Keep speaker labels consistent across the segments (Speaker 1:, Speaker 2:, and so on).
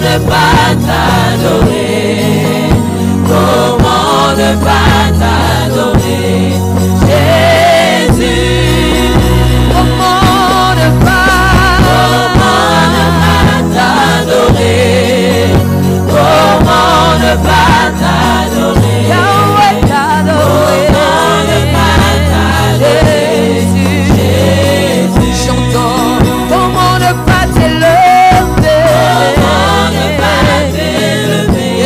Speaker 1: ne pas t'adorer? Comment ne pas t'adorer? Jésus, comment ne pas t'adorer? Comment ne pas t'adorer? Yahweh, t'adorer. Comment ne pas t'adorer? Jésus, chantons. Comment ne pas t'élever? Comment ne pas t'élever?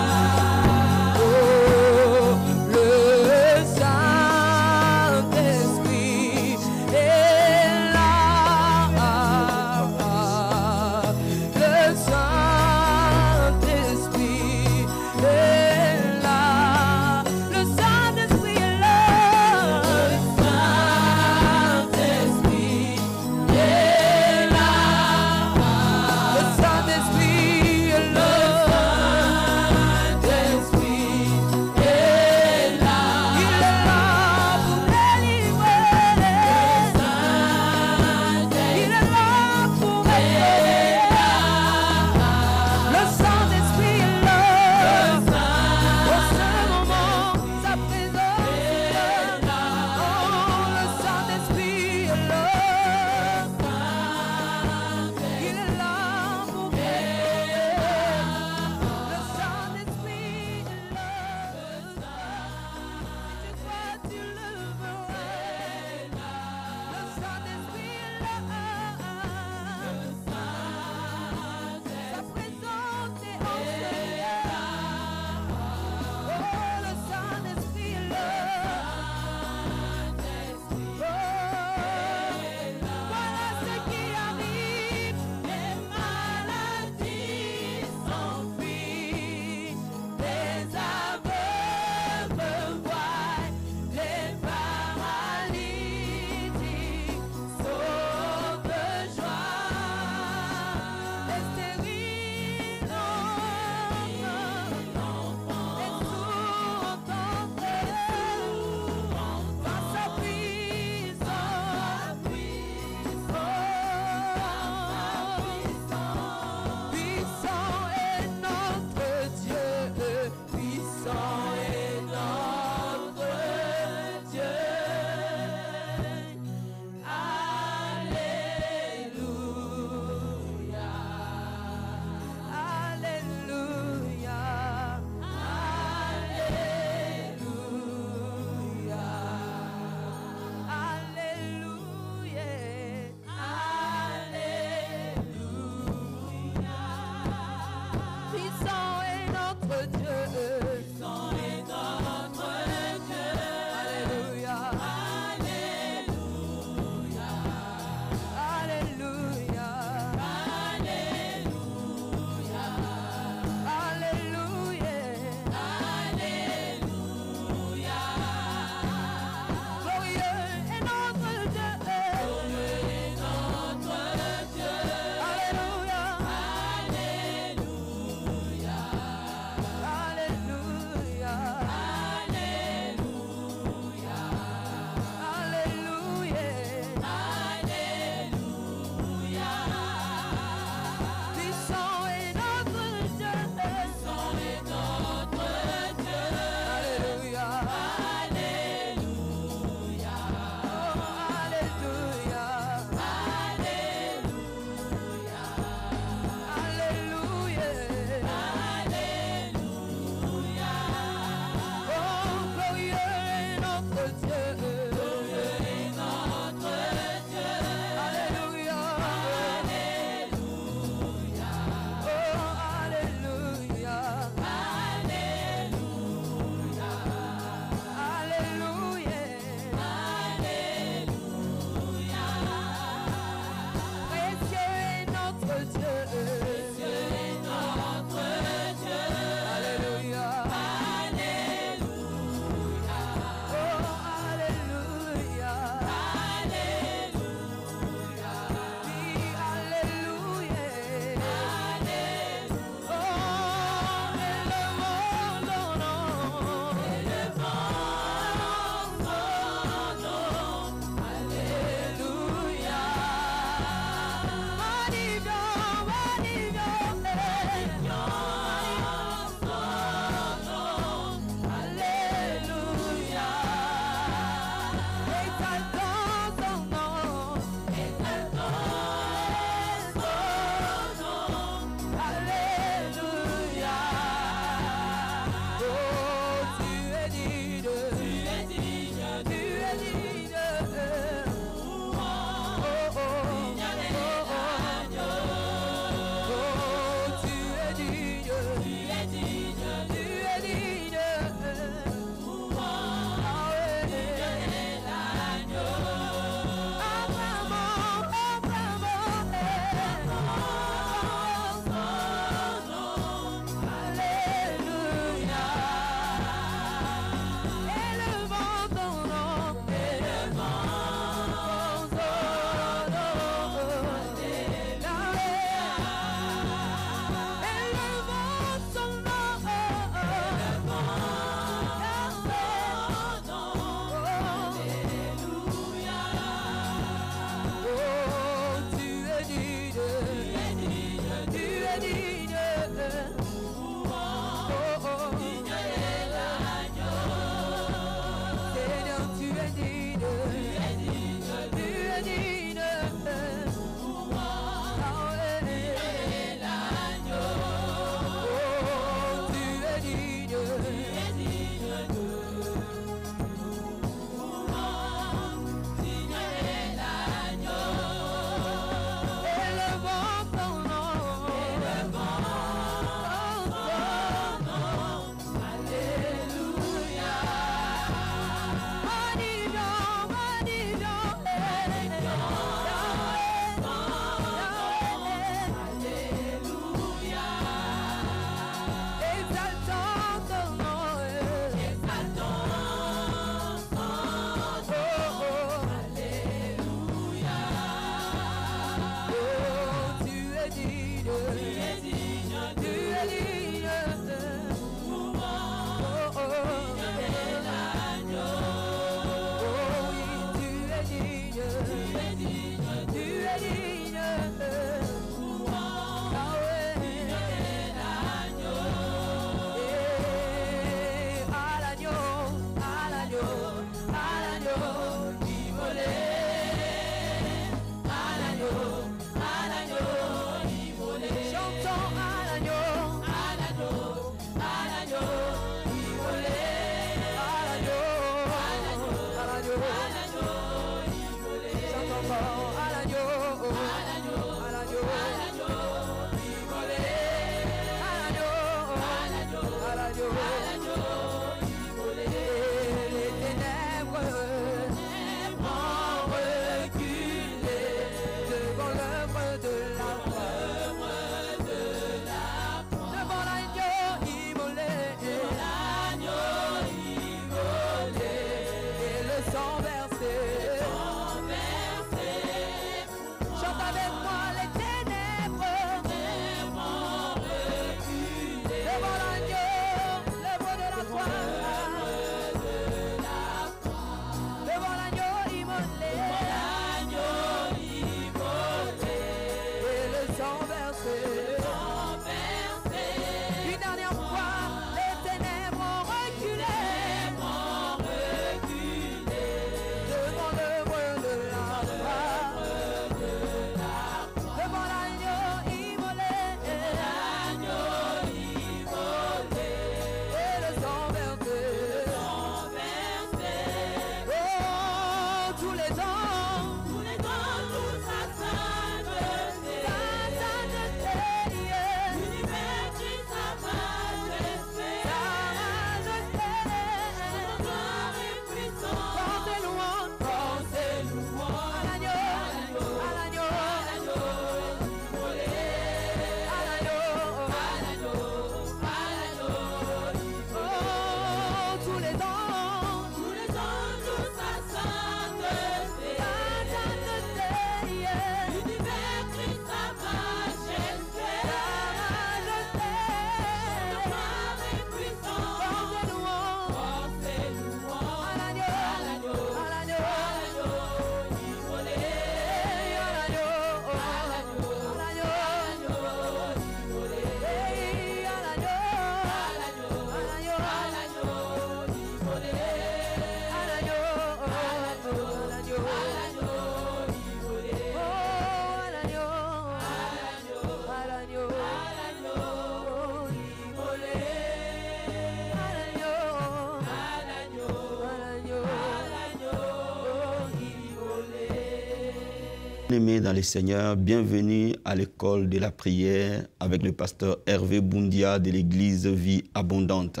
Speaker 2: Bien-aimés dans les Seigneurs, bienvenue à l'école de la prière avec le pasteur Hervé Boundia de l'église Vie Abondante.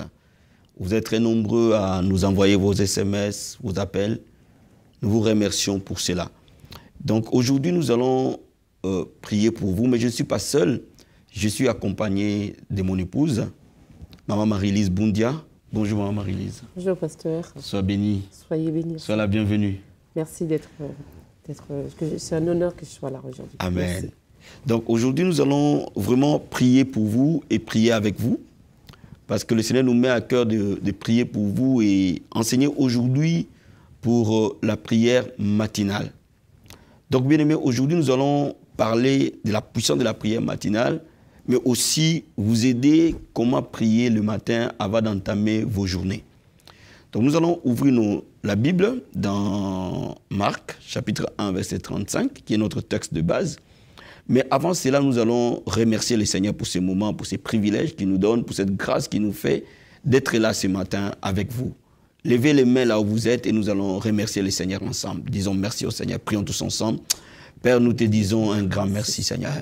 Speaker 2: Vous êtes très nombreux à nous envoyer vos SMS, vos appels. Nous vous remercions pour cela. Donc aujourd'hui, nous allons prier pour vous, mais je ne suis pas seul. Je suis accompagné de mon épouse, Maman Marie-Lise Boundia. Bonjour Maman Marie-Lise.
Speaker 3: Bonjour pasteur.
Speaker 2: Sois bénie.
Speaker 3: Soyez bénis.
Speaker 2: Sois la bienvenue.
Speaker 3: Merci d'être... c'est un honneur que je sois là aujourd'hui.
Speaker 2: Amen.
Speaker 3: Merci.
Speaker 2: Donc aujourd'hui, nous allons vraiment prier pour vous et prier avec vous. Parce que le Seigneur nous met à cœur de prier pour vous et enseigner aujourd'hui pour la prière matinale. Donc bien aimé, aujourd'hui nous allons parler de la puissance de la prière matinale, mais aussi vous aider comment prier le matin avant d'entamer vos journées. Donc nous allons ouvrir la Bible dans Marc, chapitre 1, verset 35, qui est notre texte de base. Mais avant cela, nous allons remercier le Seigneur pour ce moment, pour ces privilèges qu'il nous donne, pour cette grâce qu'il nous fait d'être là ce matin avec vous. Levez les mains là où vous êtes et nous allons remercier le Seigneur ensemble. Disons merci au Seigneur, prions tous ensemble. Père, nous te disons un grand merci, Seigneur.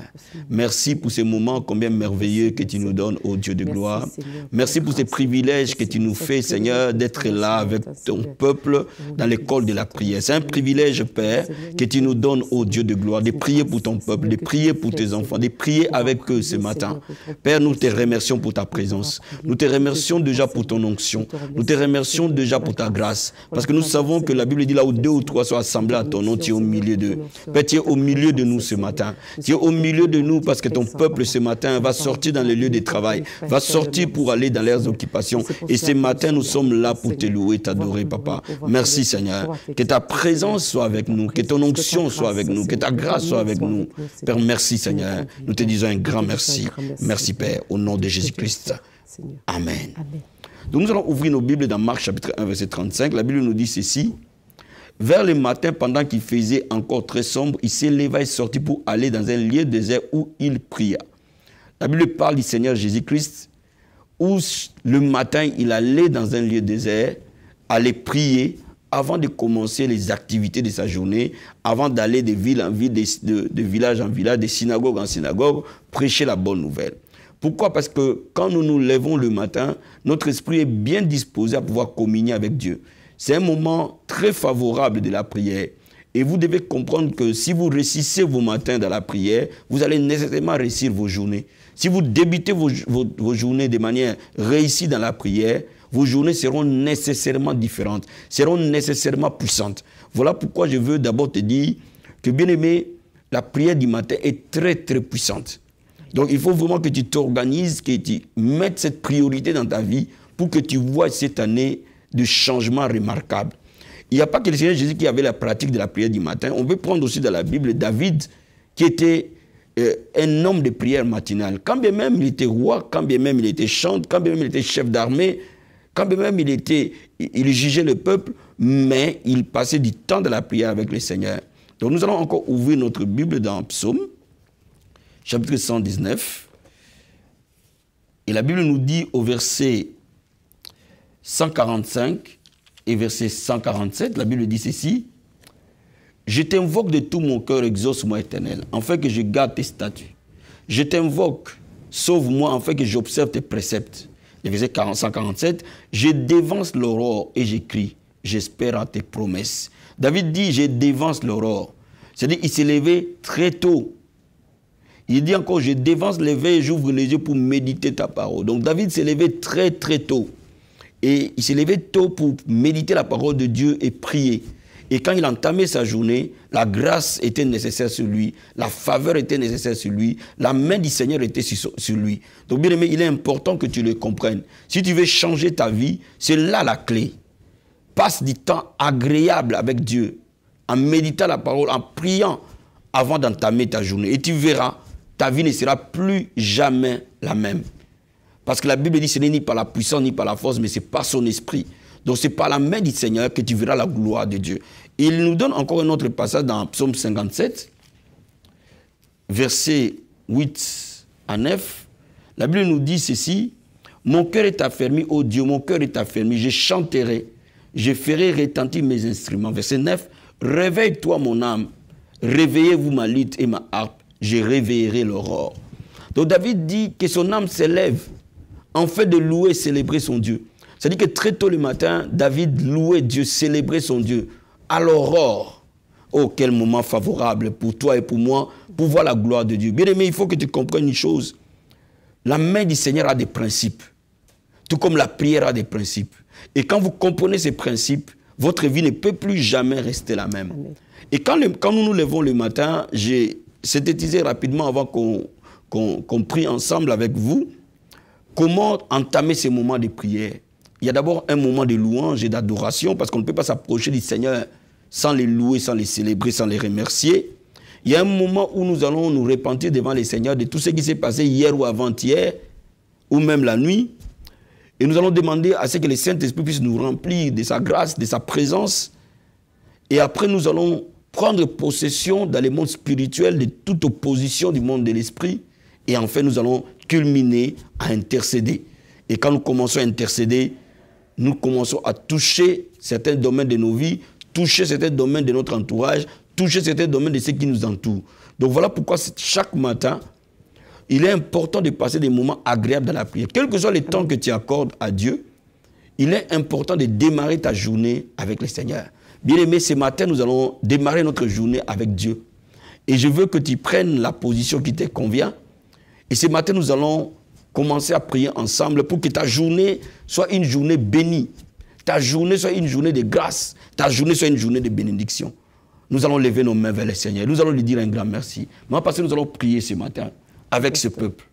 Speaker 2: Merci pour ces moments combien merveilleux que tu nous donnes, ô Dieu de gloire. Merci pour ces privilèges que tu nous fais, Seigneur, d'être là avec ton peuple dans l'école de la prière. C'est un privilège, Père, que tu nous donnes, ô Dieu de gloire, de prier pour ton peuple, de prier pour tes enfants, de prier avec eux ce matin. Père, nous te remercions pour ta présence. Nous te remercions déjà pour ton onction. Nous te remercions déjà pour ta grâce. Parce que nous savons que la Bible dit là où 2 ou 3 sont assemblés à ton nom, tu es au milieu d'eux. Père, tu es au milieu de nous ce matin. Tu es au milieu de nous parce que ton peuple ce matin va sortir dans les lieux de travail, va sortir pour aller dans leurs occupations. Et ce matin, nous sommes là pour te louer, t'adorer, Papa. Merci Seigneur. Que ta présence soit avec nous, que ton onction soit avec nous, que ta grâce soit avec nous. Père, merci Seigneur. Nous te disons un grand merci. Merci Père, au nom de Jésus-Christ. Amen. Donc nous allons ouvrir nos Bibles dans Marc chapitre 1, verset 35. La Bible nous dit ceci. Vers le matin, pendant qu'il faisait encore très sombre, il s'éleva et sortit pour aller dans un lieu désert où il pria. La Bible parle du Seigneur Jésus-Christ, où le matin, il allait dans un lieu désert, aller prier avant de commencer les activités de sa journée, avant d'aller de ville en ville, de village en village, de synagogue en synagogue, prêcher la bonne nouvelle. Pourquoi? Parce que quand nous nous levons le matin, notre esprit est bien disposé à pouvoir communier avec Dieu. C'est un moment très favorable de la prière. Et vous devez comprendre que si vous réussissez vos matins dans la prière, vous allez nécessairement réussir vos journées. Si vous débutez vos journées de manière réussie dans la prière, vos journées seront nécessairement différentes, seront nécessairement puissantes. Voilà pourquoi je veux d'abord te dire que, bien aimé, la prière du matin est très très puissante. Donc il faut vraiment que tu t'organises, que tu mettes cette priorité dans ta vie pour que tu vois cette année de changements remarquables. Il n'y a pas que le Seigneur Jésus qui avait la pratique de la prière du matin. On peut prendre aussi dans la Bible David, qui était un homme de prière matinale. Quand bien même il était roi, quand bien même il était chantre, quand bien même il était chef d'armée, quand bien même il jugeait le peuple, mais il passait du temps de la prière avec le Seigneur. Donc nous allons encore ouvrir notre Bible dans Psaume, chapitre 119. Et la Bible nous dit au verset 145 et verset 147, la Bible dit ceci. Je t'invoque de tout mon cœur, exauce-moi éternel, afin que je garde tes statuts. Je t'invoque, sauve-moi, afin que j'observe tes préceptes. Le verset 147, je dévance l'aurore et j'écris, j'espère en tes promesses. David dit, je dévance l'aurore. C'est-à-dire, il s'est levé très tôt. Il dit encore, je dévance l'éveil et j'ouvre les yeux pour méditer ta parole. Donc David s'est levé très très tôt. Et il s'est levé tôt pour méditer la parole de Dieu et prier. Et quand il entamait sa journée, la grâce était nécessaire sur lui, la faveur était nécessaire sur lui, la main du Seigneur était sur lui. Donc bien aimé, il est important que tu le comprennes. Si tu veux changer ta vie, c'est là la clé. Passe du temps agréable avec Dieu, en méditant la parole, en priant avant d'entamer ta journée. Et tu verras, ta vie ne sera plus jamais la même. Parce que la Bible dit que ce n'est ni par la puissance ni par la force, mais c'est par son esprit. Donc c'est par la main du Seigneur que tu verras la gloire de Dieu. Et il nous donne encore un autre passage dans Psaume 57, versets 8 à 9. La Bible nous dit ceci. Mon cœur est affermi, ô Dieu, mon cœur est affermi. Je chanterai, je ferai retentir mes instruments. Verset 9. Réveille-toi mon âme, réveillez-vous ma lutte et ma harpe, je réveillerai l'aurore. Donc David dit que son âme s'élève en fait de louer et célébrer son Dieu. C'est-à-dire que très tôt le matin, David louait Dieu, célébrait son Dieu. À l'aurore, oh quel moment favorable pour toi et pour moi, pour voir la gloire de Dieu. Bien aimé, il faut que tu comprennes une chose. La main du Seigneur a des principes, tout comme la prière a des principes. Et quand vous comprenez ces principes, votre vie ne peut plus jamais rester la même. Amen. Et quand nous nous levons le matin, j'ai synthétisé rapidement avant qu'on prie ensemble avec vous, comment entamer ces moments de prière. Il y a d'abord un moment de louange et d'adoration, parce qu'on ne peut pas s'approcher du Seigneur sans les louer, sans les célébrer, sans les remercier. Il y a un moment où nous allons nous repentir devant le Seigneur de tout ce qui s'est passé hier ou avant-hier, ou même la nuit. Et nous allons demander à ce que le Saint-Esprit puisse nous remplir de sa grâce, de sa présence. Et après, nous allons prendre possession dans le monde spirituel de toute opposition du monde de l'esprit. Et enfin, nous allons culminer à intercéder. Et quand nous commençons à intercéder, nous commençons à toucher certains domaines de nos vies, toucher certains domaines de notre entourage, toucher certains domaines de ceux qui nous entourent. Donc voilà pourquoi chaque matin, il est important de passer des moments agréables dans la prière. Quel que soit le temps que tu accordes à Dieu, il est important de démarrer ta journée avec le Seigneur. Bien-aimé, ce matin, nous allons démarrer notre journée avec Dieu. Et je veux que tu prennes la position qui te convient. Et ce matin, nous allons commencer à prier ensemble pour que ta journée soit une journée bénie. Ta journée soit une journée de grâce. Ta journée soit une journée de bénédiction. Nous allons lever nos mains vers le Seigneur. Nous allons lui dire un grand merci. Moi, parce que nous allons prier ce matin avec ce peuple.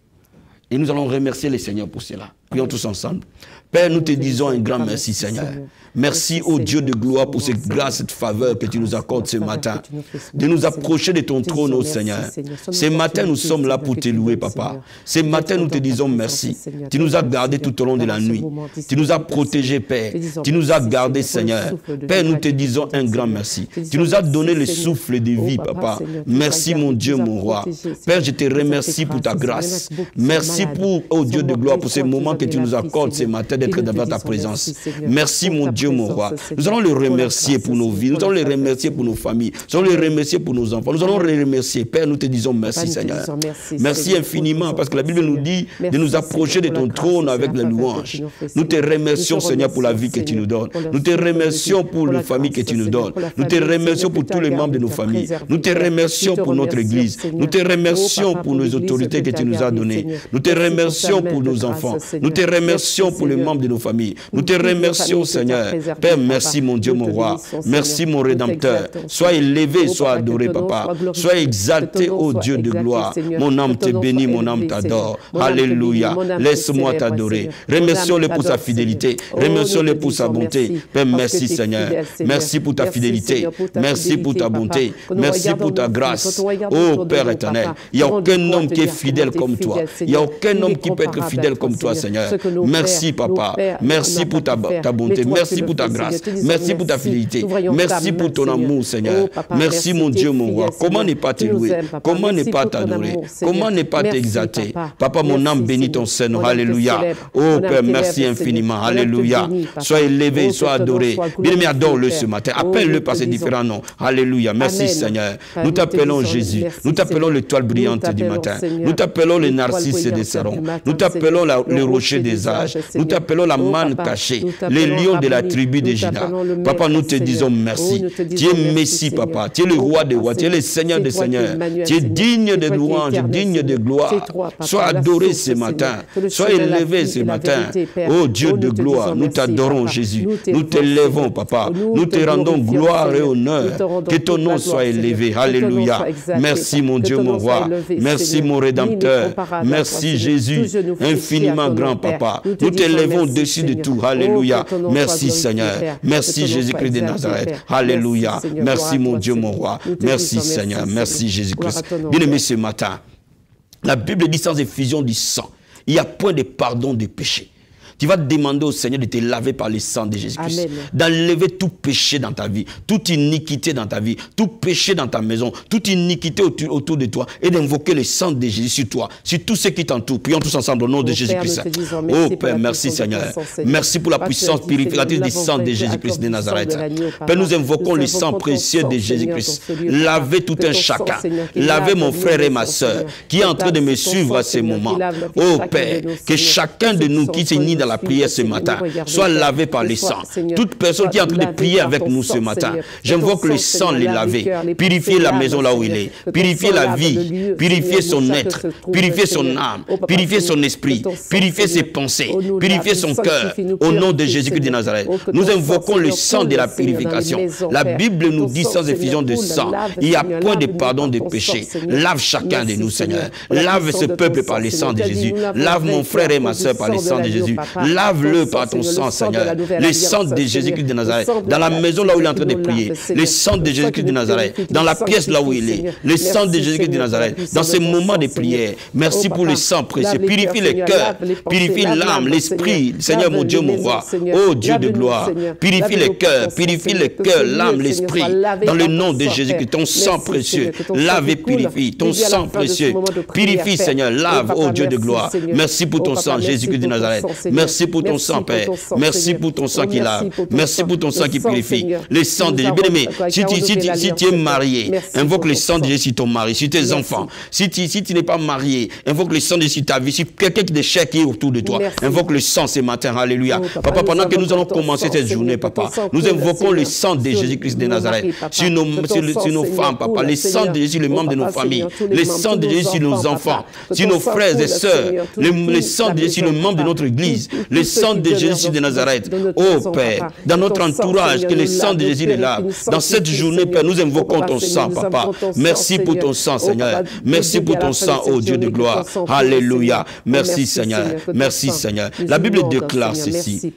Speaker 2: Et nous allons remercier le Seigneur pour cela. Prions tous ensemble. Père, nous te disons un grand merci, Seigneur. Merci, ô Dieu de gloire, pour cette grâce, cette faveur que tu nous accordes ce matin. De nous approcher de ton trône, ô Seigneur. Ce matin, nous sommes là pour te louer, Papa. Ce matin, nous te disons merci. Tu nous as gardés tout au long de la nuit. Tu nous as protégés, Père. Tu nous as gardés, Seigneur. Père, nous te disons un grand merci. Tu nous as donné le souffle de vie, Papa. Merci, mon Dieu, mon roi. Père, je te remercie pour ta grâce. Merci pour, ô Dieu de gloire, pour ces moments que tu nous accordes ce matin d'être devant ta présence. Merci, mon Dieu, mon roi. Nous allons le remercier pour nos vies. Nous allons le remercier pour nos familles. Nous allons le remercier pour nos enfants. Nous allons le remercier. Père, nous te disons merci, Seigneur. Merci infiniment, parce que la Bible nous dit de nous approcher de ton trône avec la louange. Nous te remercions, Seigneur, pour la vie que tu nous donnes. Nous te remercions pour la famille que tu nous donnes. Nous te remercions pour tous les membres de nos familles. Nous te remercions pour notre Église. Nous te remercions pour nos autorités que tu nous as données. Nous te remercions pour nos enfants. Nous te remercions pour les membres de nos familles. Nous te remercions, Seigneur. Père, merci, mon Dieu, mon roi. Merci, mon Rédempteur. Sois élevé, sois adoré, Papa. Sois exalté, ô Dieu de gloire. Mon âme te bénit, mon âme t'adore. Alléluia. Laisse-moi t'adorer. Remercions-le pour sa fidélité. Remercions-le pour sa bonté. Père, merci, Seigneur. Merci pour ta fidélité. Merci pour ta bonté. Merci pour ta grâce. Ô Père éternel, il n'y a aucun homme qui est fidèle comme toi. Il n'y a aucun homme qui peut être fidèle comme toi, Seigneur. Merci, Papa. Merci pour ta bonté. Merci pour ta grâce. Merci pour ta fidélité. Merci pour ton amour, Seigneur. Merci, mon Dieu, mon roi. Comment ne pas te louer? Comment ne pas t'adorer? Comment ne pas t'exalter? Papa, mon âme bénit ton Seigneur. Alléluia. Oh Père, merci infiniment. Alléluia. Sois élevé, sois adoré. Bien-aimé, adore-le ce matin. Appelle-le par ses différents noms. Alléluia. Merci, Seigneur. Nous t'appelons Jésus. Nous t'appelons l'étoile brillante du matin. Nous t'appelons le narcisse des Sarons. Nous t'appelons le rocher des âges. Nous t'appelons la manne cachée. Les lions de la tribu de Juda. Papa, nous te disons merci. Tu es Messie, Papa. Tu es le roi des rois. Tu es le Seigneur des seigneurs. Tu es digne de louange, digne de gloire. Sois adoré ce matin. Sois élevé ce matin. Oh Dieu de gloire, nous t'adorons, Jésus. Nous t'élèvons, Papa. Nous te rendons gloire et honneur. Que ton nom soit élevé. Alléluia. Merci, mon Dieu, mon roi. Merci, mon Rédempteur. Merci, Jésus. Infiniment grand, Papa. Nous t'élèvons au-dessus de tout. Alléluia. Merci, Seigneur. Merci, Jésus-Christ de Nazareth. Alléluia. Merci, mon Dieu, mon roi. Merci, Seigneur. Merci, Jésus-Christ. Bien-aimé, ce matin, la Bible dit sans effusion du sang, il n'y a point de pardon de péché. Tu vas demander au Seigneur de te laver par le sang de Jésus-Christ. D'enlever tout péché dans ta vie, toute iniquité dans ta vie, tout péché dans ta maison, toute iniquité autour de toi, et d'invoquer le sang de Jésus sur toi, sur tous ceux qui t'entourent. Prions tous ensemble au nom de Jésus-Christ. Oh Père, merci Seigneur. Merci pour la puissance purificatrice du sang de Jésus-Christ de Nazareth. Père, nous invoquons le sang précieux de Jésus-Christ. Lavez tout un chacun. Lavez mon frère et ma soeur qui est en train de me suivre à ce moment. Oh Père, que chacun de nous qui s'unit dans la prière ce matin soit lavé par le sang. Toute personne qui est en train de prier avec nous ce matin, j'invoque le sang les laver. Purifier la maison là où il est. Purifier la vie. Purifier son être. Purifier son âme. Purifier son esprit. Purifier ses pensées. Purifier son cœur. Au nom de Jésus-Christ de Nazareth. Nous invoquons le sang de la purification. La Bible nous dit sans effusion de sang, il n'y a point de pardon de péché. Lave chacun de nous, Seigneur. Lave ce peuple par le sang de Jésus. Lave mon frère et ma soeur par le sang de Jésus. Lave-le par ton sang, Seigneur. Le sang de Jésus-Christ de Nazareth. Dans la maison là où il est en train de prier. Le sang de Jésus-Christ de Nazareth. Dans la pièce là où il est. Le sang de Jésus-Christ de Nazareth. Dans ces moments de prière. Merci pour le sang précieux. Purifie les cœurs. Purifie l'âme, l'esprit. Seigneur mon Dieu, mon roi. Oh Dieu de gloire. Purifie les cœurs. Purifie les cœurs, l'âme, l'esprit. Dans le nom de Jésus-Christ. Ton sang précieux. Lave et purifie. Ton sang précieux. Purifie, Seigneur. Lave, oh Dieu de gloire. Merci pour ton sang, Jésus-Christ de Nazareth. Merci pour ton sang, Père. Merci pour ton sang qui lave. Merci pour ton sang qui purifie. Le sang de Jésus. Bien-aimé, si tu es marié, invoque le sang de Jésus sur ton mari, sur tes enfants. Si tu n'es pas marié, invoque le sang de Jésus sur ta vie, sur quelqu'un de cher qui est autour de toi. Invoque le sang ce matin. Alléluia. Papa, pendant que nous allons commencer cette journée, papa, nous invoquons le sang de Jésus-Christ de Nazareth sur nos femmes, papa. Le sang de Jésus sur les membres de nos familles. Le sang de Jésus sur nos enfants, sur nos frères et sœurs. Le sang de Jésus sur les membres de notre église. Le sang de Jésus de Nazareth. Oh Père, dans notre entourage, que le sang de Jésus les lave. Dans cette journée, Père, nous invoquons ton sang, papa. Merci pour ton sang, Seigneur. Merci pour ton sang, oh Dieu de gloire. Alléluia. Merci, Seigneur. Merci, Seigneur. La Bible déclare ceci.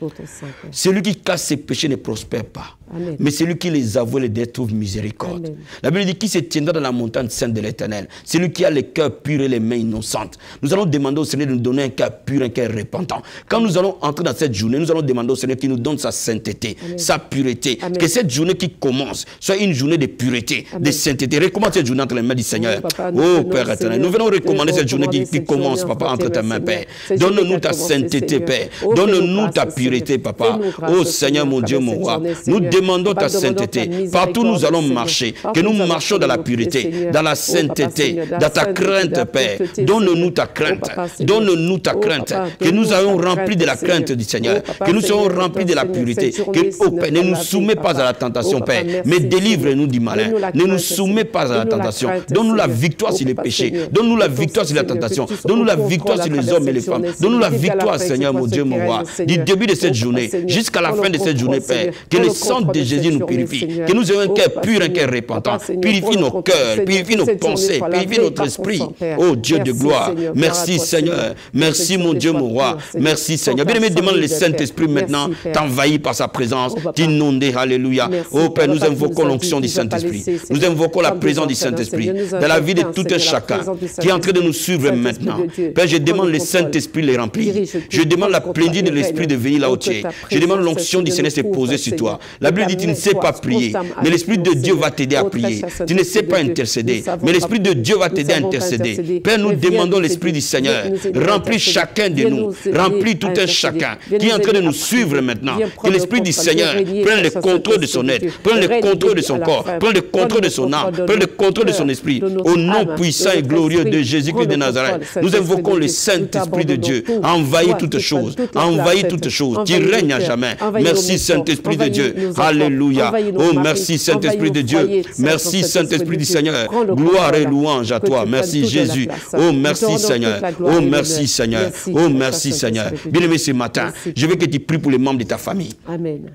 Speaker 2: Celui qui cache ses péchés ne prospère pas. Amen. Mais celui qui les avoue les trouve miséricorde. Amen. La Bible dit qui se tiendra dans la montagne sainte de l'Éternel. Celui qui a le cœur pur et les mains innocentes. Nous allons demander au Seigneur de nous donner un cœur pur, un cœur repentant. Quand nous allons entrer dans cette journée, nous allons demander au Seigneur qu'il nous donne sa sainteté, Amen. Sa pureté. Amen. Que cette journée qui commence soit une journée de pureté, Amen. De sainteté. Recommande cette journée entre les mains du Seigneur. Oh Père éternel, nous venons recommander cette journée qui commence, Papa, entre tes mains, Père. Donne-nous ta sainteté, Père. Donne-nous ta pureté, Papa. Oh Seigneur, mon Dieu, mon roi. Nous demandons ta sainteté. Partout nous allons marcher. Que nous marchions dans la pureté, dans la sainteté, dans ta crainte, Père. Donne-nous ta crainte. Donne-nous ta crainte. Que nous soyons remplis de la crainte du Seigneur. Que nous soyons remplis de la pureté. Que, oh Père, ne nous soumets pas à la tentation, Père. Mais délivre-nous du malin. Ne nous soumets pas à la tentation. Donne-nous la victoire sur les péchés. Donne-nous la victoire sur la tentation. Donne-nous la victoire sur les hommes et les femmes. Donne-nous la victoire, Seigneur, mon Dieu, mon roi. Du début de cette journée jusqu'à la fin de cette journée, Père. Que le sang de Jésus nous purifie. Que nous ayons un cœur pur, un cœur repentant. Purifie nos cœurs, purifie nos pensées, purifie notre esprit. Oh Dieu de gloire. Merci Seigneur. Merci mon Dieu, mon roi. Merci Seigneur. Bien-aimé, demande le Saint-Esprit maintenant t'envahir par sa présence, t'inonder. Alléluia. Oh Père, nous invoquons l'onction du Saint-Esprit. Nous invoquons la présence du Saint-Esprit dans la vie de tout un chacun qui est en train de nous suivre maintenant. Père, je demande le Saint-Esprit les remplir. Je demande la plénitude de l'Esprit de venir là où tu es. Je demande l'onction du Seigneur se poser sur toi. La Bible dit tu ne sais pas prier, mais l'Esprit de Dieu va t'aider à prier. Tu ne sais pas intercéder, mais l'Esprit de Dieu va t'aider à intercéder. Père, nous demandons l'Esprit du Seigneur. Remplis chacun de nous. Remplis tout un chacun qui est en train de nous suivre maintenant. Que l'Esprit du Seigneur prenne le contrôle de son être, prenne le contrôle de son corps, prenne le contrôle de son âme, prenne le contrôle de son esprit. Au nom puissant et glorieux de Jésus-Christ de Nazareth, nous invoquons le Saint-Esprit de Dieu. Envahis toutes choses. Envahis toutes choses. Tu règnes à jamais. Merci Saint-Esprit de Dieu. Alléluia. Oh, merci Saint-Esprit de Dieu. Merci Saint-Esprit du Seigneur. Gloire et louange à toi. Merci Jésus. Oh, merci Seigneur. Oh, merci Seigneur. Oh, merci Seigneur. Bien-aimé, ce matin, je veux que tu pries pour les membres de ta famille.
Speaker 3: Amen.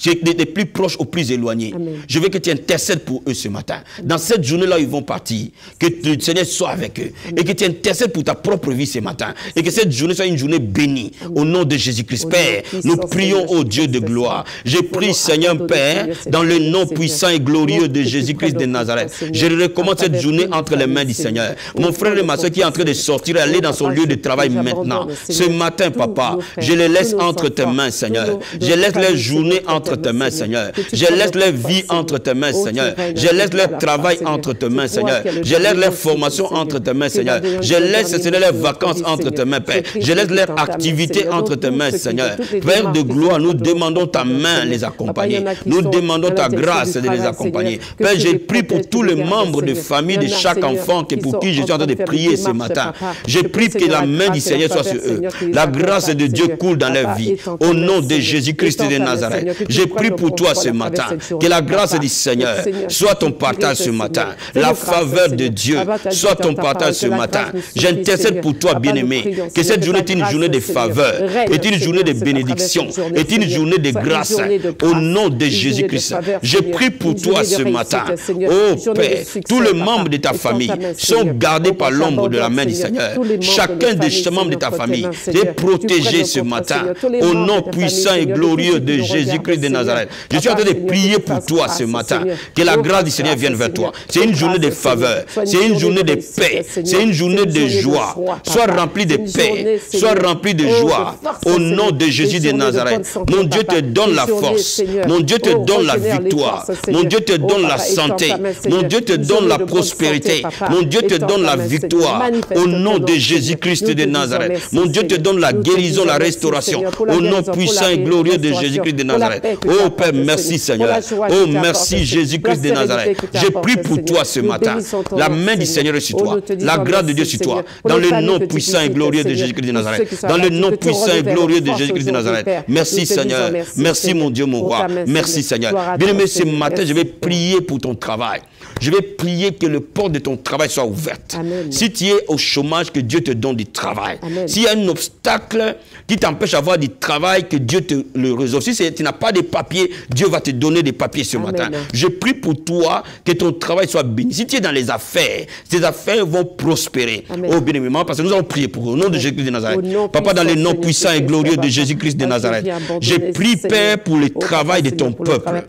Speaker 2: des plus proches aux plus éloignés.
Speaker 3: Amen.
Speaker 2: Je veux que tu intercèdes pour eux ce matin. Dans cette journée-là, ils vont partir. Que le Seigneur soit avec eux. Et que tu intercèdes pour ta propre vie ce matin. Et que cette journée soit une journée bénie. Au nom de Jésus-Christ, Père, nous prions au Dieu de gloire. Je prie, Seigneur, Père, dans le nom puissant et glorieux de Jésus-Christ de Nazareth. Je recommande cette journée entre les mains du Seigneur. Mon frère et ma soeur qui est en train de sortir et aller dans son lieu de travail maintenant. Ce matin, Papa, je les laisse entre tes mains, Seigneur. Je laisse leur journée entre tes mains, Seigneur. Je laisse leur vie entre tes mains, Seigneur. Je laisse leur travail entre tes mains, Seigneur. Je laisse leur formation entre tes mains, Seigneur. Je laisse, Seigneur, leurs vacances entre tes mains, Père. Je laisse leur activité entre tes mains, Seigneur. Père de gloire, nous demandons ta main les accompagner. Nous demandons ta grâce de les accompagner. Père, je prie pour tous les membres de famille de chaque enfant pour qui je suis en train de prier ce matin. Je prie que la main du Seigneur soit sur eux. La grâce de Dieu coule dans leur vie. Au nom de Jésus-Christ de Nazareth. Je prie pour toi ce matin. Que la grâce du Seigneur soit ton partage ce matin. La faveur de Dieu soit ton partage ce matin. J'intercède pour toi, bien-aimé. Que cette journée est une journée de faveur, est une journée de bénédiction, est une journée de grâce. Au nom de Jésus-Christ. Je prie pour toi ce matin. Oh Père, tous les membres de ta famille sont gardés par l'ombre de la main du Seigneur. Chacun des membres de ta famille est protégé ce matin. Au nom puissant et glorieux de Jésus-Christ de Nazareth. Je suis en train de prier pour toi ce matin. Que la grâce du Seigneur vienne vers toi. C'est une journée de faveur. C'est une journée de paix. C'est une journée de joie. Sois rempli de paix. Sois rempli de joie. Au nom de Jésus de Nazareth. Mon Dieu te donne la force. Mon Dieu te donne la victoire. Mon Dieu te donne la santé. Mon Dieu te donne la prospérité. Mon Dieu te donne la victoire. Au nom de Jésus-Christ de Nazareth. Mon Dieu te donne la guérison, la restauration. Au nom puissant et glorieux de Jésus-Christ de Nazareth. Oh Père, merci Seigneur. Oh merci Jésus-Christ de Nazareth. Je prie pour toi ce matin. La main du Seigneur est sur toi. La grâce de Dieu sur toi. Dans le nom puissant et glorieux de Jésus-Christ de Nazareth. Dans le nom puissant et glorieux de Jésus-Christ de Nazareth. Merci Seigneur. Merci mon Dieu, mon roi. Merci Seigneur. Bien-aimé, ce matin, je vais prier pour ton travail. Je vais prier que le porte de ton travail soit ouverte.
Speaker 3: Amen.
Speaker 2: Si tu es au chômage, que Dieu te donne du travail. S'il y a un obstacle qui t'empêche d'avoir du travail, que Dieu te le résolve. Si tu n'as pas de papiers, Dieu va te donner des papiers ce matin. Je prie pour toi que ton travail soit béni. Si tu es dans les affaires, tes affaires vont prospérer.
Speaker 3: Amen.
Speaker 2: Oh bien-aimé, parce que nous allons prier pour eux. Au nom de Jésus-Christ de Nazareth. Papa, dans le nom puissant et glorieux de Jésus-Christ de Nazareth, je prie, Père, pour le travail de ton peuple.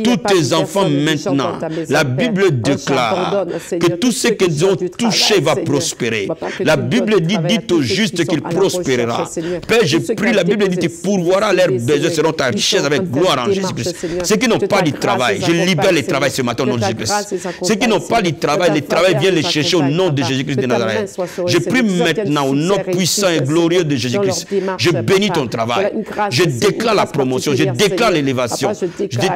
Speaker 2: Tous tes enfants maintenant, la Bible déclare que tout ce qu'ils ont touché va prospérer. La Bible dit au juste qu'il prospérera. Père, je prie, la Bible dit que tu pourvoiras leurs besoins selon ta richesse avec gloire en Jésus-Christ. Ceux qui n'ont pas du travail, je libère le travail ce matin au nom de Jésus-Christ. Ceux qui n'ont pas du travail, le travail vient les chercher au nom de Jésus-Christ de Nazareth. Je prie maintenant au nom puissant et glorieux de Jésus-Christ. Je bénis ton travail. Je déclare la promotion. Je déclare l'élévation.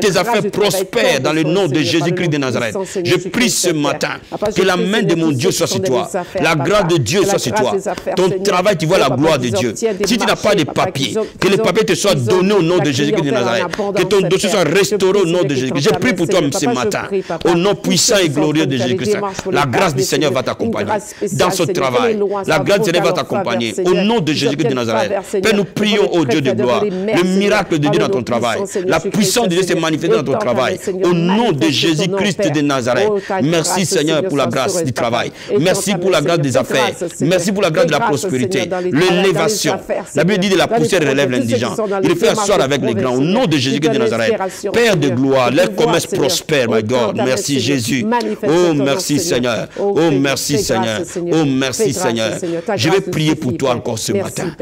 Speaker 2: Tes affaires prospèrent dans le nom de Jésus-Christ de Nazareth. Je prie ce matin que la main de mon Dieu soit sur toi. La grâce de Dieu soit sur toi. Ton travail, tu vois la gloire de Dieu. Si tu n'as pas de papiers, que les papiers te soient donnés au nom de Jésus-Christ de Nazareth. Que ton dossier soit restauré au nom de Jésus-Christ. Je prie pour toi ce matin. Au nom puissant et glorieux de Jésus-Christ. La grâce du Seigneur va t'accompagner dans ce travail. La grâce du Seigneur va t'accompagner. Au nom de Jésus-Christ de Nazareth. Père, nous prions au Dieu de gloire. Le miracle de Dieu dans ton travail. La puissance de Dieu s'est manifestée dans ton travail. Au nom de Jésus-Christ de Nazareth. Merci Seigneur pour la grâce du travail. Merci pour la grâce des affaires. Merci pour la grâce de la prospérité. L'élévation. La Bible dit de la poussière relève l'indigent. Il fait asseoir avec les grands. Au nom de Jésus-Christ de Nazareth. Père de gloire, leur commerce prospère, my God. Merci Jésus. Oh merci Seigneur. Oh merci Seigneur. Oh merci Seigneur. Je vais prier pour toi encore ce matin.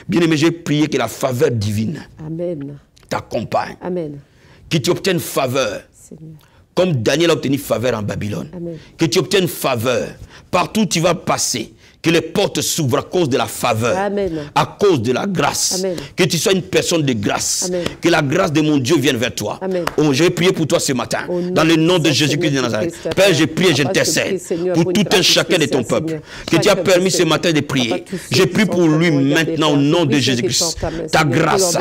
Speaker 2: Bien-aimé, j'ai prié que la faveur divine t'accompagne. Que tu obtiennes faveur. Comme Daniel a obtenu faveur en Babylone. Amen. Que tu obtiennes faveur. Partout où tu vas passer. Que les portes s'ouvrent à cause de la faveur. Amen. À cause de la grâce. Amen. Que tu sois une personne de grâce. Amen. Que la grâce de mon Dieu vienne vers toi. Oh, je vais prier pour toi ce matin. Dans le nom de Jésus-Christ de Nazareth. Père, je prie et j'intercède pour tout un chacun de ton peuple. Que tu as permis ce matin de prier. Je prie pour lui maintenant au nom de Jésus-Christ. Ta grâce.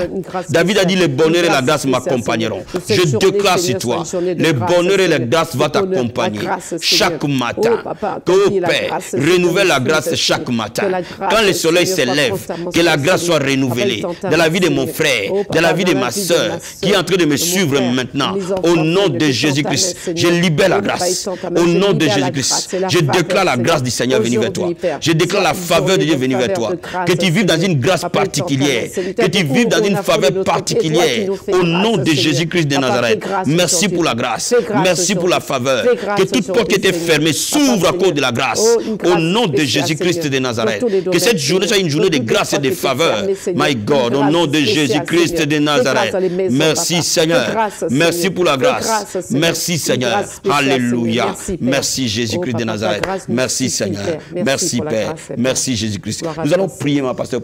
Speaker 2: David a dit le bonheur et la grâce m'accompagneront. Je déclare sur toi. Le bonheur et la grâce vont t'accompagner chaque matin. Que, oh Père, renouvelle la grâce chaque matin.
Speaker 3: grâce,
Speaker 2: Quand le soleil
Speaker 3: Seigneur,
Speaker 2: s'élève,
Speaker 3: soit constamment
Speaker 2: que la
Speaker 3: sur
Speaker 2: grâce
Speaker 3: nous.
Speaker 2: soit
Speaker 3: Papa,
Speaker 2: renouvelée
Speaker 3: il t'entame,
Speaker 2: dans la vie de mon
Speaker 3: Seigneur.
Speaker 2: frère,
Speaker 3: Oh,
Speaker 2: dans
Speaker 3: Papa,
Speaker 2: la vie de
Speaker 3: dans
Speaker 2: ma
Speaker 3: la vie de
Speaker 2: soeur
Speaker 3: ma
Speaker 2: qui est en train de me
Speaker 3: sœur,
Speaker 2: suivre
Speaker 3: mon frère,
Speaker 2: maintenant.
Speaker 3: mes enfants,
Speaker 2: Au nom
Speaker 3: Seigneur,
Speaker 2: de
Speaker 3: que
Speaker 2: Jésus-Christ,
Speaker 3: t'entame,
Speaker 2: je
Speaker 3: Seigneur.
Speaker 2: libère la
Speaker 3: Oh, Papa,
Speaker 2: grâce.
Speaker 3: il t'entame,
Speaker 2: Au
Speaker 3: je
Speaker 2: nom de
Speaker 3: libère la
Speaker 2: Jésus-Christ,
Speaker 3: grâce et la
Speaker 2: je
Speaker 3: faveur,
Speaker 2: déclare la
Speaker 3: Seigneur.
Speaker 2: grâce du Seigneur venir vers toi.
Speaker 3: Aujourd'hui, Père,
Speaker 2: Je déclare la
Speaker 3: soit une
Speaker 2: faveur de
Speaker 3: journée
Speaker 2: Dieu
Speaker 3: de
Speaker 2: venir vers
Speaker 3: faveur,
Speaker 2: toi.
Speaker 3: de grâce,
Speaker 2: Que tu vives dans
Speaker 3: Seigneur.
Speaker 2: une grâce
Speaker 3: Papa, il t'entame,
Speaker 2: particulière.
Speaker 3: Seigneur.
Speaker 2: Que tu vives dans
Speaker 3: On
Speaker 2: une
Speaker 3: a fait
Speaker 2: faveur
Speaker 3: de notre côté, toi
Speaker 2: particulière.
Speaker 3: qui nous fais
Speaker 2: Au
Speaker 3: grâce,
Speaker 2: nom de
Speaker 3: Seigneur.
Speaker 2: Jésus-Christ de
Speaker 3: Papa, fais
Speaker 2: Nazareth.
Speaker 3: grâce
Speaker 2: Merci
Speaker 3: aujourd'hui.
Speaker 2: pour la grâce.
Speaker 3: Fais grâce
Speaker 2: Merci pour la
Speaker 3: aujourd'hui.
Speaker 2: faveur.
Speaker 3: Fais grâce
Speaker 2: Que toute porte qui
Speaker 3: aujourd'hui,
Speaker 2: était
Speaker 3: Seigneur.
Speaker 2: fermée
Speaker 3: Papa,
Speaker 2: s'ouvre à cause de la grâce.
Speaker 3: Oh, une grâce
Speaker 2: Au nom de
Speaker 3: spéciale,
Speaker 2: Jésus-Christ
Speaker 3: Seigneur.
Speaker 2: de Nazareth.
Speaker 3: Dans tous les
Speaker 2: Que
Speaker 3: domaines,
Speaker 2: cette journée soit une journée de
Speaker 3: Seigneur.
Speaker 2: grâce et de
Speaker 3: Toutes les portes
Speaker 2: faveur.
Speaker 3: qui étaient fermées,
Speaker 2: My God, au
Speaker 3: Seigneur.
Speaker 2: nom de
Speaker 3: Grâce
Speaker 2: Jésus-Christ
Speaker 3: spéciale,
Speaker 2: de
Speaker 3: Seigneur.
Speaker 2: Nazareth.
Speaker 3: Fais grâce dans les maisons,
Speaker 2: Merci
Speaker 3: Papa.
Speaker 2: Seigneur.
Speaker 3: Fais grâce,
Speaker 2: Merci
Speaker 3: Seigneur.
Speaker 2: pour la
Speaker 3: Fais
Speaker 2: grâce.
Speaker 3: grâce, Seigneur.
Speaker 2: Merci
Speaker 3: Une
Speaker 2: Seigneur.
Speaker 3: grâce spéciale,
Speaker 2: Alléluia.
Speaker 3: Seigneur. Merci, Père.
Speaker 2: Merci Jésus-Christ
Speaker 3: Oh,
Speaker 2: de
Speaker 3: Papa,
Speaker 2: Nazareth.
Speaker 3: ta grâce nous
Speaker 2: Merci
Speaker 3: suffit,
Speaker 2: Seigneur.
Speaker 3: Père.
Speaker 2: Merci
Speaker 3: pour la
Speaker 2: Père.
Speaker 3: grâce, Père.
Speaker 2: Merci Jésus-Christ.
Speaker 3: Gloire à
Speaker 2: Nous
Speaker 3: toi,
Speaker 2: allons
Speaker 3: Seigneur.
Speaker 2: prier, ma pasteur,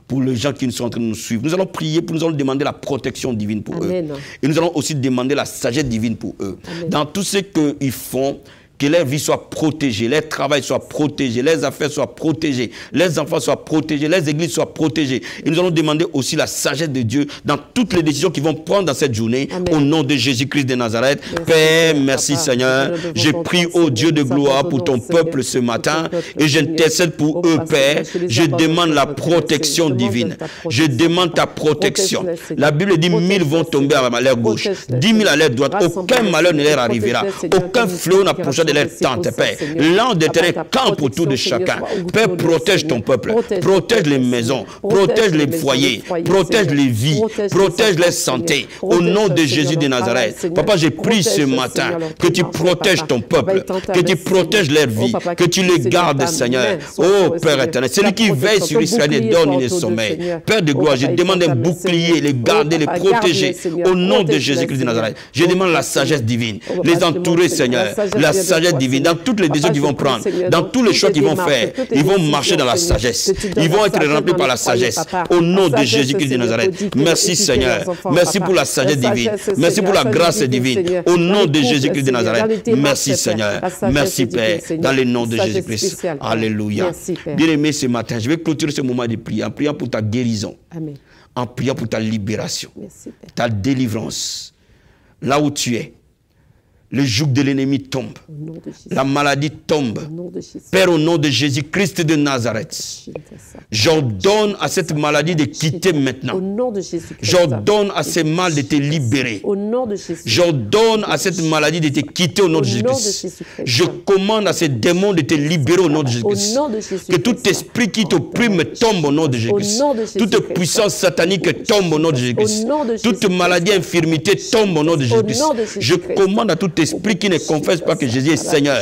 Speaker 2: pour les gens qui sont en train de nous suivre. Nous allons prier, nous allons demander la protection divine pour
Speaker 3: Amen.
Speaker 2: eux. Et nous allons aussi demander la sagesse divine pour eux.
Speaker 3: Amen.
Speaker 2: Dans tout ce qu'ils font, que leur vie soit protégée, leur travail soit protégé, leurs affaires soient protégées, leurs enfants soient protégés, les églises soient protégées. Et nous allons demander aussi la sagesse de Dieu dans toutes les décisions qu'ils vont prendre dans cette journée.
Speaker 3: Amen.
Speaker 2: Au nom de Jésus-Christ de Nazareth.
Speaker 3: Merci,
Speaker 2: Père,
Speaker 3: Père,
Speaker 2: merci
Speaker 3: Papa.
Speaker 2: Seigneur.
Speaker 3: Nous devons
Speaker 2: Je
Speaker 3: ton
Speaker 2: prie
Speaker 3: Seigneur.
Speaker 2: au Dieu de
Speaker 3: Nous
Speaker 2: gloire
Speaker 3: avons
Speaker 2: pour ton
Speaker 3: ton Seigneur,
Speaker 2: peuple ce
Speaker 3: pour ton
Speaker 2: matin.
Speaker 3: peuple,
Speaker 2: Et
Speaker 3: Seigneur.
Speaker 2: j'intercède pour
Speaker 3: Oh,
Speaker 2: eux,
Speaker 3: Papa,
Speaker 2: Père.
Speaker 3: je les
Speaker 2: Je
Speaker 3: abandonne
Speaker 2: demande la
Speaker 3: sur votre
Speaker 2: protection
Speaker 3: Seigneur.
Speaker 2: divine.
Speaker 3: Demande ta
Speaker 2: Je
Speaker 3: protection.
Speaker 2: demande ta protection.
Speaker 3: Protège-les, Seigneur.
Speaker 2: La Bible dit 1000 vont tomber à leur gauche,
Speaker 3: Protège-les,
Speaker 2: 10 000 à leur droite.
Speaker 3: Rassemble-les,
Speaker 2: Aucun malheur ne leur
Speaker 3: Seigneur.
Speaker 2: arrivera.
Speaker 3: Protège-les, Seigneur.
Speaker 2: Aucun fléau n'approchera de leur tente, Père. L'ange de terrain campe autour de chacun. Père, protège ton peuple. Protège les maisons. Protège les foyers. Protège les vies. Protège les santé. Au nom de Jésus de Nazareth. Papa, j'ai prie ce matin que tu protèges ton peuple. Que tu protèges leur vie. Que tu les gardes, Seigneur. Oh, Père éternel. Celui qui veille sur Israël donne le sommeil. Père de gloire, je demande un bouclier, les garder, les protéger. Au nom de Jésus-Christ de Nazareth. Je demande la sagesse divine. Les entourer, Seigneur. La sagesse divine. Dans toutes les décisions qu'ils vont prendre. Dans tous les choix qu'ils vont faire. Ils vont marcher dans la sagesse. Ils vont être remplis par la sagesse. Au nom de Jésus-Christ de Nazareth. Merci Seigneur. Merci pour la sagesse divine. Merci pour la grâce divine. Au nom de Jésus-Christ de Nazareth. Merci Seigneur. Merci Père. Dans le nom de Jésus-Christ. Alléluia. Bien-aimé, ce matin, je vais clôturer ce moment de prière en priant pour ta guérison.
Speaker 3: Amen.
Speaker 2: En priant pour ta libération.
Speaker 3: Merci, Père.
Speaker 2: Ta délivrance. Là où tu es. Le joug de l'ennemi tombe.
Speaker 3: Au nom de Jésus.
Speaker 2: La maladie tombe.
Speaker 3: Au nom de Jésus.
Speaker 2: Père, au nom de Jésus-Christ de Nazareth, j'ordonne à cette maladie de quitter
Speaker 3: Au
Speaker 2: maintenant.
Speaker 3: nom de Jésus-Christ.
Speaker 2: J'ordonne à ces mal de te libérer.
Speaker 3: Au nom de Jésus.
Speaker 2: J'ordonne à cette maladie de te quitter au nom de
Speaker 3: Au nom de
Speaker 2: Jésus-Christ.
Speaker 3: Jésus-Christ.
Speaker 2: Je commande à ces démons de te libérer au nom de Jésus-Christ.
Speaker 3: Au nom de Jésus-Christ.
Speaker 2: Que tout esprit qui t'opprime tombe au nom de Jésus-Christ.
Speaker 3: Au nom de Jésus-Christ.
Speaker 2: Toute puissance satanique tombe au nom de Jésus-Christ.
Speaker 3: Au nom de
Speaker 2: Toute
Speaker 3: Jésus-Christ.
Speaker 2: maladie, infirmité tombe au nom de Jésus-Christ.
Speaker 3: nom de Jésus-Christ.
Speaker 2: Je commande à tout esprit qui ne confesse pas que Jésus est Seigneur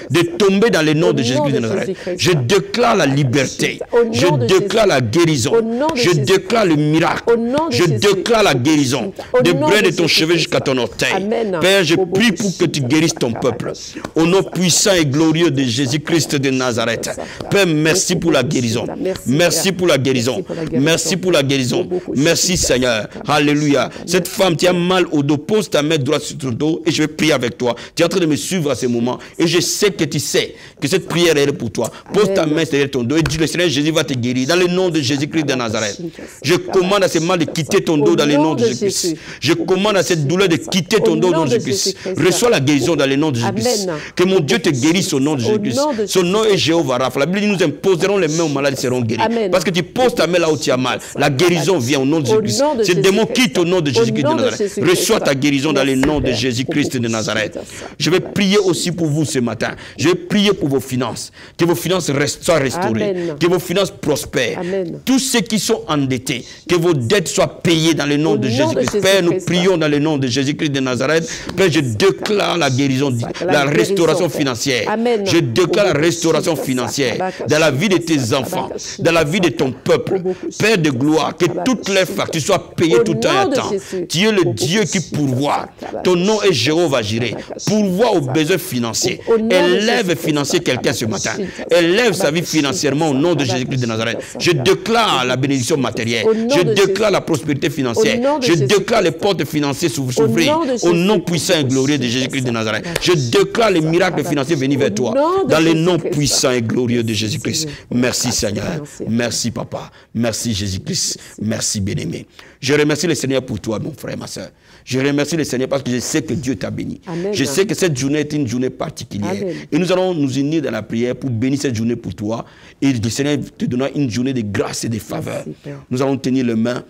Speaker 2: de tomber dans le nom de Jésus-Christ de Nazareth. Je déclare la liberté. Je déclare la guérison. Je déclare le miracle. Je déclare la guérison. Des brins de ton cheveu jusqu'à ton orteil. Père, je prie pour que tu guérisses ton peuple. Au nom puissant et glorieux de Jésus-Christ de Nazareth. Père, merci pour la guérison. Merci pour la guérison. Merci pour la guérison. Merci Seigneur. Alléluia. Cette femme, tu as mal au dos. Pose ta main droite sur ton dos et je vais prier avec toi. Tu es en train de me suivre à ce moment et je sais que tu sais que cette prière est pour toi. Pose ta main derrière ton dos et dis le Seigneur Jésus va te guérir dans le nom de Jésus-Christ de Nazareth. Je commande à ce mal de quitter ton dos dans le nom de Jésus-Christ. Je commande à cette douleur de quitter ton dos au nom de Jésus-Christ. Reçois la guérison dans le nom de Jésus-Christ. Que mon Dieu te guérisse au nom de Jésus-Christ. Son nom est Jéhovah Rapha. La Bible dit nous imposerons les mains aux malades, ils seront guéris. Parce que tu poses ta main là où tu as mal. La guérison vient au nom de Jésus-Christ. Ces démons quittent au nom de Jésus-Christ de Nazareth. Reçois ta guérison dans le nom de Jésus-Christ de Nazareth. Je vais prier aussi pour vous ce matin. Je vais prier pour vos finances. Que vos finances soient restaurées.
Speaker 3: Amen.
Speaker 2: Que vos finances prospèrent.
Speaker 3: Amen.
Speaker 2: Tous ceux qui sont endettés, que vos dettes soient payées dans le nom de Jésus-Christ. Père, nous prions dans le nom de Jésus-Christ de Nazareth. Père, je déclare la guérison, la restauration financière.
Speaker 3: Amen.
Speaker 2: Je déclare la restauration financière dans la vie de tes enfants, dans la vie de ton peuple. Père de gloire, que toutes les factures soient payées tout temps et à temps. Tu es le Dieu qui pourvoit. Ton nom est Jéhovah Jireh. Pourvoit aux besoins financiers. Élève financier quelqu'un ce matin. Élève sa vie financièrement au nom de Jésus-Christ de Nazareth. Nazareth. Je déclare la bénédiction matérielle. Je déclare la prospérité financière. Je déclare les portes financières s'ouvrir. Au nom puissant et glorieux de Jésus-Christ de Nazareth. Je déclare les miracles financiers venir vers toi. Dans les noms puissants et glorieux de Jésus-Christ. Merci Seigneur. Merci Papa. Merci Jésus-Christ. Merci bien-aimé. Je remercie le Seigneur pour toi, mon frère, ma soeur. Je remercie le Seigneur parce que je sais que Dieu t'a béni.
Speaker 3: Amen.
Speaker 2: Je sais que cette journée est une journée particulière.
Speaker 3: Amen.
Speaker 2: Et nous allons nous unir dans la prière pour bénir cette journée pour toi. Et le Seigneur te donnera une journée de grâce et de faveur. Nous allons tenir les mains.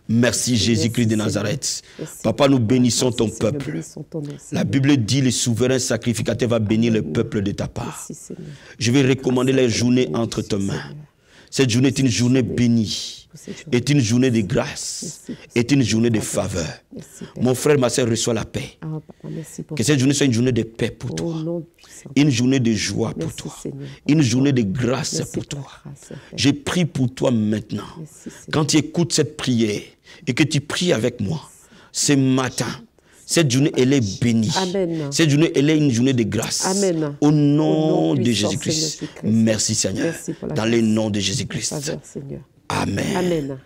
Speaker 2: Merci Jésus-Christ de Nazareth. Papa, nous bénissons ton peuple. La Bible dit le souverain sacrificateur va bénir le peuple de ta part. Je vais recommander la journée entre tes mains. Cette journée est une journée bénie. Est une journée de grâce, est une journée de faveur. Mon frère, ma soeur, reçois la paix. Que cette journée soit une journée de paix pour toi, une journée de joie pour toi, une journée de grâce pour toi. Je prie pour toi maintenant. Quand tu écoutes cette prière et que tu pries avec moi, ce matin, cette journée, elle est bénie. Amen. Cette journée, elle est une journée de grâce.
Speaker 3: Amen.
Speaker 2: Au nom de Jésus-Christ. Merci Seigneur. Merci dans le nom de Jésus-Christ. Amen.
Speaker 3: Amen.